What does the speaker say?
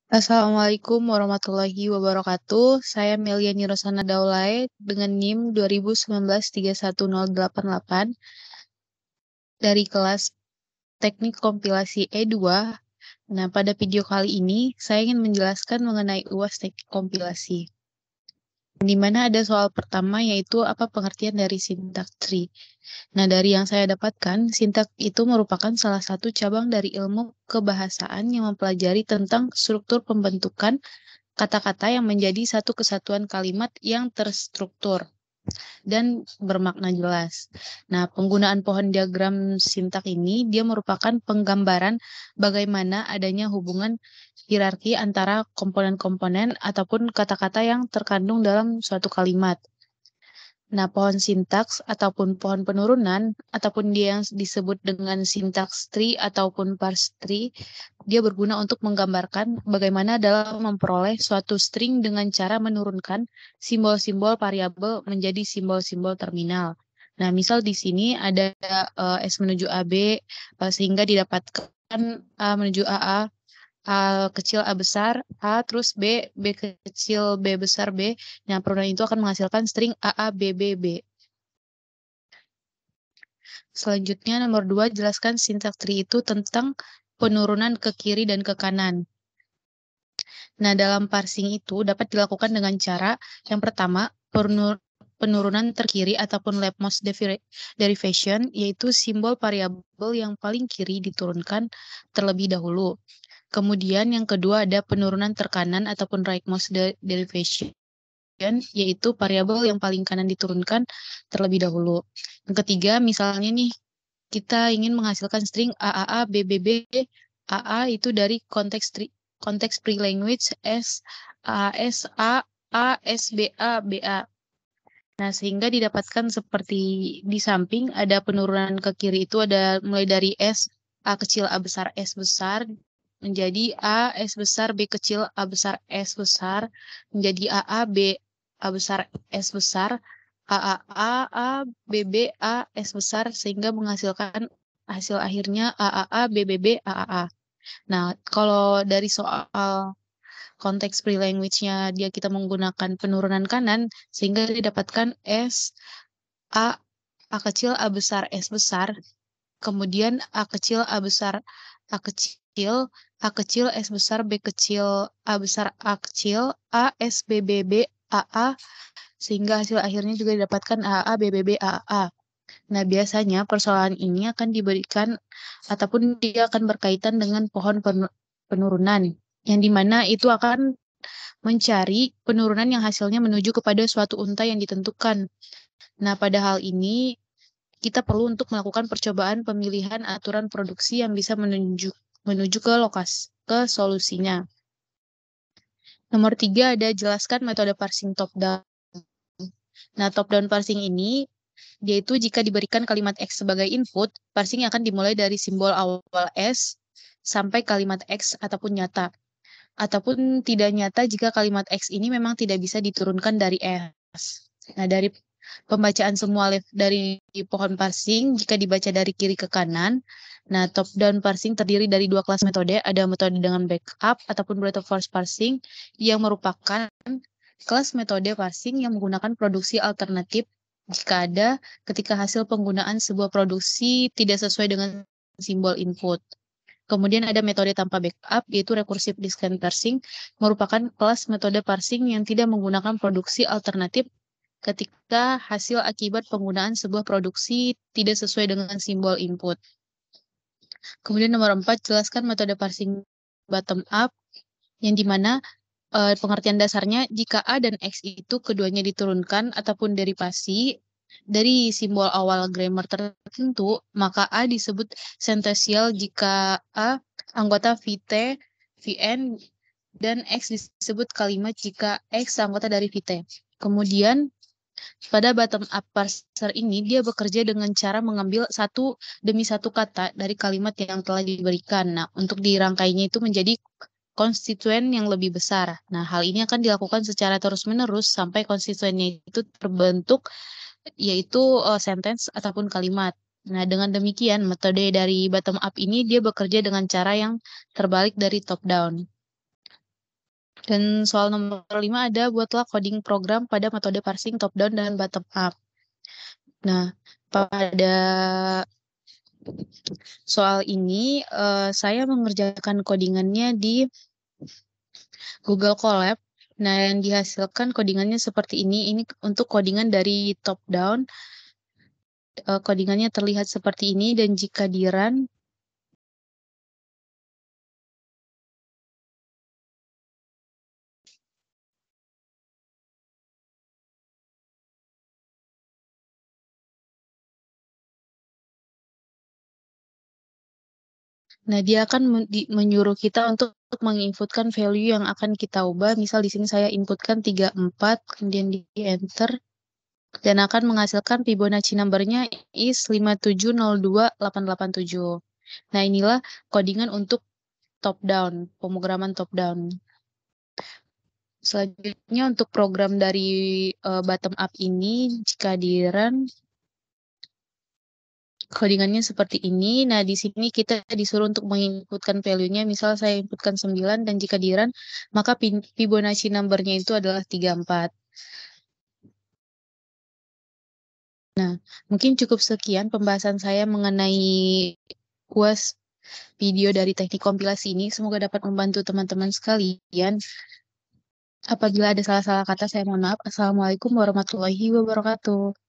Assalamualaikum warahmatullahi wabarakatuh. Saya Meliani Rosana Daulay dengan NIM 2019-31088 dari kelas Teknik Kompilasi E2. Nah, pada video kali ini saya ingin menjelaskan mengenai UAS Teknik Kompilasi. Di mana ada soal pertama yaitu apa pengertian dari sintak tree. Nah, dari yang saya dapatkan, sintak itu merupakan salah satu cabang dari ilmu kebahasaan yang mempelajari tentang struktur pembentukan kata-kata yang menjadi satu kesatuan kalimat yang terstruktur dan bermakna jelas. Nah, penggunaan pohon diagram sintak ini dia merupakan penggambaran bagaimana adanya hubungan hierarki antara komponen-komponen ataupun kata-kata yang terkandung dalam suatu kalimat. Nah, pohon sintaks ataupun pohon penurunan ataupun dia yang disebut dengan sintaks tree ataupun parse tree, dia berguna untuk menggambarkan bagaimana dalam memperoleh suatu string dengan cara menurunkan simbol-simbol variabel menjadi simbol-simbol terminal. Nah, misal di sini ada S menuju AB sehingga didapatkan A menuju AA, A kecil A besar, A terus B, B kecil B besar B. Nah, perubahan itu akan menghasilkan string AA, B, B, B. Selanjutnya, nomor 2, jelaskan sintak tree itu tentang penurunan ke kiri dan ke kanan. Nah, dalam parsing itu dapat dilakukan dengan cara yang pertama, penurunan terkiri ataupun leftmost derivation, yaitu simbol variabel yang paling kiri diturunkan terlebih dahulu. Kemudian yang kedua ada penurunan terkanan ataupun rightmost derivation, yaitu variabel yang paling kanan diturunkan terlebih dahulu. Yang ketiga, misalnya nih, kita ingin menghasilkan string AAA, BBB, AA itu dari konteks pre-language S, AS, A, SBA, BA. Nah, sehingga didapatkan seperti di samping ada penurunan ke kiri itu ada mulai dari S, A kecil, A besar, S besar, menjadi A, S besar, B kecil, A besar, S besar, menjadi AA, B, A besar, S besar, A, B, B, A, S besar, sehingga menghasilkan hasil akhirnya AAA, BBB, AAA. Nah, kalau dari soal konteks pre-language-nya dia kita menggunakan penurunan kanan sehingga didapatkan S A A kecil A besar S besar, kemudian A kecil A besar A kecil, A kecil S besar B kecil A besar A kecil, A S B B B A A, sehingga hasil akhirnya juga didapatkan A A B B B A A. Nah, biasanya persoalan ini akan diberikan ataupun dia akan berkaitan dengan pohon penurunan yang dimana itu akan mencari penurunan yang hasilnya menuju kepada suatu unta yang ditentukan. Nah, pada hal ini kita perlu untuk melakukan percobaan pemilihan aturan produksi yang bisa menuju ke ke solusinya. Nomor 3 ada jelaskan metode parsing top-down. Nah, top-down parsing ini yaitu jika diberikan kalimat X sebagai input, parsing akan dimulai dari simbol awal S sampai kalimat X ataupun nyata. Ataupun tidak nyata jika kalimat X ini memang tidak bisa diturunkan dari S. Nah, dari pembacaan semua dari pohon parsing, jika dibaca dari kiri ke kanan, nah top down parsing terdiri dari dua kelas metode, ada metode dengan backup ataupun brute force parsing yang merupakan kelas metode parsing yang menggunakan produksi alternatif jika ada ketika hasil penggunaan sebuah produksi tidak sesuai dengan simbol input. Kemudian ada metode tanpa backup, yaitu recursive discrete parsing, merupakan kelas metode parsing yang tidak menggunakan produksi alternatif ketika hasil akibat penggunaan sebuah produksi tidak sesuai dengan simbol input. Kemudian nomor 4, jelaskan metode parsing bottom up, yang dimana pengertian dasarnya jika A dan X itu keduanya diturunkan ataupun derivasi dari simbol awal grammar tertentu, maka A disebut sentential jika A anggota VT, VN, dan X disebut kalimat jika X anggota dari VT. Kemudian pada bottom up parser ini dia bekerja dengan cara mengambil satu demi satu kata dari kalimat yang telah diberikan. Nah, untuk dirangkainya itu menjadi konstituen yang lebih besar. Nah, hal ini akan dilakukan secara terus-menerus sampai konstituennya itu terbentuk, yaitu sentence ataupun kalimat. Nah, dengan demikian, metode dari bottom up ini dia bekerja dengan cara yang terbalik dari top down. Dan soal nomor 5 ada buatlah coding program pada metode parsing top down dan bottom up. Nah, pada soal ini saya mengerjakan codingannya di Google Colab. Nah, yang dihasilkan codingannya seperti ini. Ini untuk codingan dari top down. Codingannya terlihat seperti ini dan jika di-run, nah dia akan menyuruh kita untuk menginputkan value yang akan kita ubah. Misal di sini saya inputkan 34, kemudian di enter dan akan menghasilkan Fibonacci number-nya is 5702887. Nah, inilah codingan untuk top down, pemrograman top down. Selanjutnya untuk program dari bottom up ini, jika di-run, codingannya seperti ini. Nah, di sini kita disuruh untuk menginputkan value-nya. Misal saya inputkan 9 dan jika di-run, maka Fibonacci number-nya itu adalah 34. Nah, mungkin cukup sekian pembahasan saya mengenai UAS video dari teknik kompilasi ini. Semoga dapat membantu teman-teman sekalian. Apabila ada salah-salah kata, saya mohon maaf. Assalamualaikum warahmatullahi wabarakatuh.